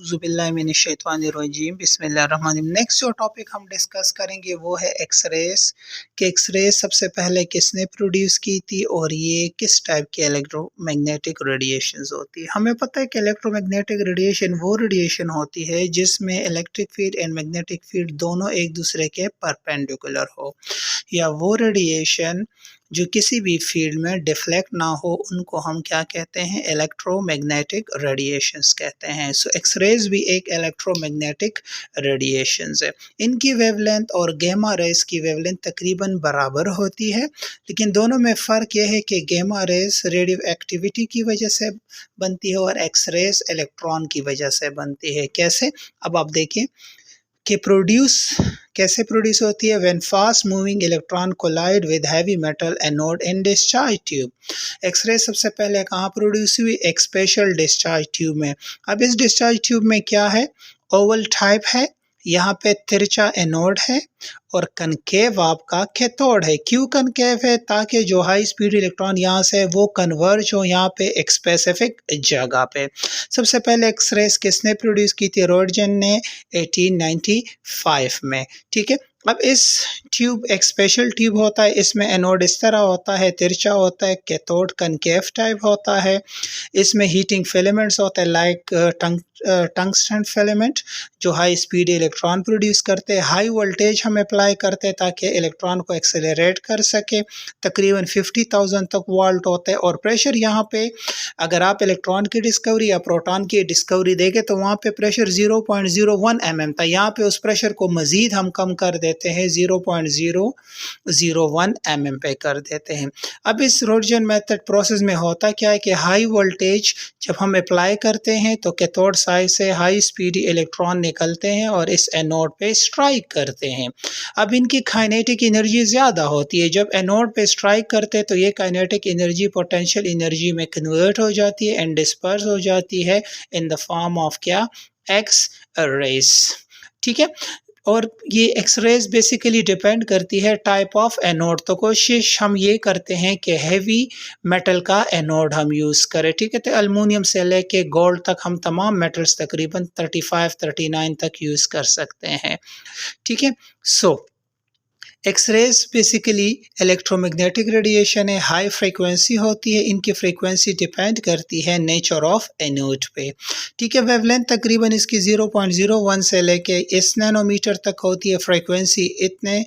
औज़ुबिल्लाहिमिनश्शैतानिर्रजीम बिस्मिल्लाहिर्रहमानिर्रहीम। नेक्स्ट जो टॉपिक हम डिस्कस करेंगे वो है एक्सरेस कि एक्सरेस सबसे पहले किसने प्रोड्यूस की थी और ये किस टाइप की इलेक्ट्रोमैग्नेटिक रेडिएशंस होती है। हमें पता है कि इलेक्ट्रोमैग्नेटिक रेडिएशन वो रेडिएशन होती है जिसमें electric field and magnetic field दोनों एक दूसरे के परपेंडिकुलर हो, या वो रेडिएशन जो किसी भी फील्ड में डिफ्लेक्ट ना हो, उनको हम क्या कहते हैं, इलेक्ट्रोमैग्नेटिक रेडिएशंस कहते हैं। सो एक्सरेज भी एक इलेक्ट्रोमैग्नेटिक रेडिएशंस है। इनकी वेवलेंथ और गामा रेज की वेवलेंथ तकरीबन बराबर होती है, लेकिन दोनों में फ़र्क यह है कि गामा रेज रेडियो एक्टिविटी की वजह से बनती है और एक्सरेज इलेक्ट्रॉन की वजह से बनती है। कैसे, अब आप देखें कि कैसे प्रोड्यूस होती है। When fast moving electron collide with heavy metal anode in discharge tube. X ray सबसे पहले कहाँ प्रोड्यूस हुई, एक स्पेशल डिस्चार्ज ट्यूब में। अब इस डिस्चार्ज ट्यूब में क्या है, ओवल टाइप है, यहाँ पे तिरछा एनोड है और कनकेव आपका कैथोड है। क्यों कनकेव है, ताकि जो हाई स्पीड इलेक्ट्रॉन यहाँ से वो कन्वर्ज हो यहाँ पे एक स्पेसिफिक जगह पे। सबसे पहले एक्सरेस किसने प्रोड्यूस की थी, रॉन्टगेन ने 1895 में। ठीक है, अब इस ट्यूब एक स्पेशल ट्यूब होता है, इसमें एनोड इस तरह होता है, तिरछा होता है, कैथोड कनकेव टाइप होता है। इसमें हीटिंग फिलामेंट्स होते हैं लाइक टंगस्टन फिलामेंट जो हाई स्पीड इलेक्ट्रॉन प्रोड्यूस करते हैं। हाई वोल्टेज हम अप्लाई करते हैं ताकि इलेक्ट्रॉन को एक्सेलरेट कर सके। तकरीबन 50,000 तक वोल्ट होते हैं और प्रेशर यहाँ पे, अगर आप इलेक्ट्रॉन की डिस्कवरी या प्रोटॉन की डिस्कवरी देखें तो वहाँ पे प्रेशर 0.01 mm था। यहाँ पे उस प्रेशर को मज़ीद हम कम कर देते हैं, 0.001 mm पे कर देते हैं। अब इस रॉन्टगेन मेथड प्रोसेस में होता क्या है कि हाई वोल्टेज जब हम अप्लाई करते हैं तो कैथोड साइड से हाई स्पीड इलेक्ट्रॉन निकलते हैं और इस एनोड पे स्ट्राइक करते हैं। अब इनकी काइनेटिक एनर्जी ज़्यादा होती है। जब एनोड पे स्ट्राइक करते हैं तो ये काइनेटिक एनर्जी पोटेंशियल एनर्जी में कन्वर्ट हो जाती है एंड डिस्पर्स हो जाती है इन द फॉर्म ऑफ क्या, एक्स रेज। ठीक है, और ये एक्सरेज बेसिकली डिपेंड करती है टाइप ऑफ एनोड। तो कोशिश हम ये करते हैं कि हैवी मेटल का एनोड हम यूज़ करें। ठीक है, तो एल्युमिनियम से लेके गोल्ड तक हम तमाम मेटल्स तकरीबन 35-39 तक यूज़ कर सकते हैं। ठीक है, सो एक्सरेज बेसिकली इलेक्ट्रोमैग्नेटिक रेडिएशन है, हाई फ्रीक्वेंसी होती है। इनकी फ्रीक्वेंसी डिपेंड करती है नेचर ऑफ एनोड पे। ठीक है, वेवलेंथ तकरीबन इसकी 0.01 से लेके इस नैनोमीटर तक होती है। फ्रीक्वेंसी इतने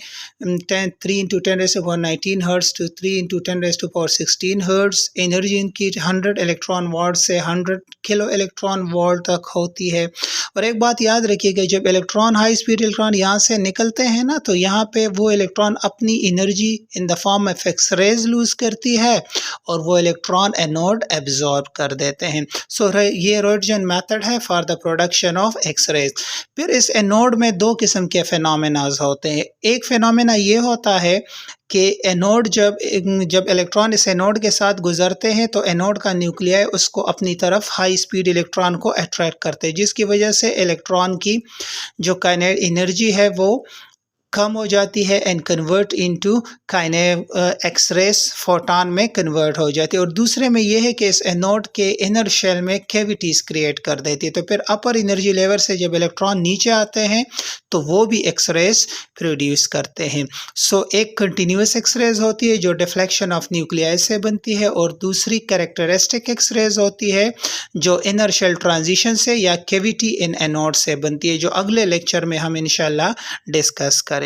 3 × 10⁻19 हर्ट्ज टू 3 × 10⁻16 हर्ट्ज। एनर्जी इनकी 100 इलेक्ट्रॉन वोल्ट से 100 किलो इलेक्ट्रॉन वोल्ट तक होती है। और एक बात याद रखिएगा, जब इलेक्ट्रॉन हाई स्पीड इलेक्ट्रॉन यहाँ से निकलते हैं ना, तो यहाँ पे वो इलेक्ट्रॉन अपनी energy in the form of X rays lose करती है और वो इलेक्ट्रॉन एनोड एब्जॉर्ब कर देते हैं। सो ये रॉन्टगेन मेथड है for the production of X rays. फिर इस एनोड में दो किस्म के फिनोमेनाज होते हैं। एक फिनोमेना ये होता है कि एनोड जब इलेक्ट्रॉन इस एनोड के साथ गुजरते हैं तो एनोड का न्यूक्लियाई उसको अपनी तरफ हाई स्पीड इलेक्ट्रॉन को अट्रैक्ट करते हैं, जिसकी वजह से इलेक्ट्रॉन की जो काइनेटिक एनर्जी है वो कम हो जाती है and convert into X-rays photon में कन्वर्ट हो जाती है। और दूसरे में यह है कि इस एनोड के इनर शेल में कैविटीज़ क्रिएट कर देती है। तो फिर अपर एनर्जी लेवल से जब इलेक्ट्रॉन नीचे आते हैं तो वो भी एक्सरेस प्रोड्यूस करते हैं। सो एक कंटिन्यूस एक्सरेज होती है जो डिफ्लेक्शन ऑफ न्यूक्लियाई से बनती है और दूसरी कैरेक्टरिस्टिक एक्सरेज होती है जो इनर शेल ट्रांजिशन से या कैविटी इन एनोड से बनती है, जो अगले लेक्चर में हम इंशाल्लाह डिस्कस करेंगे।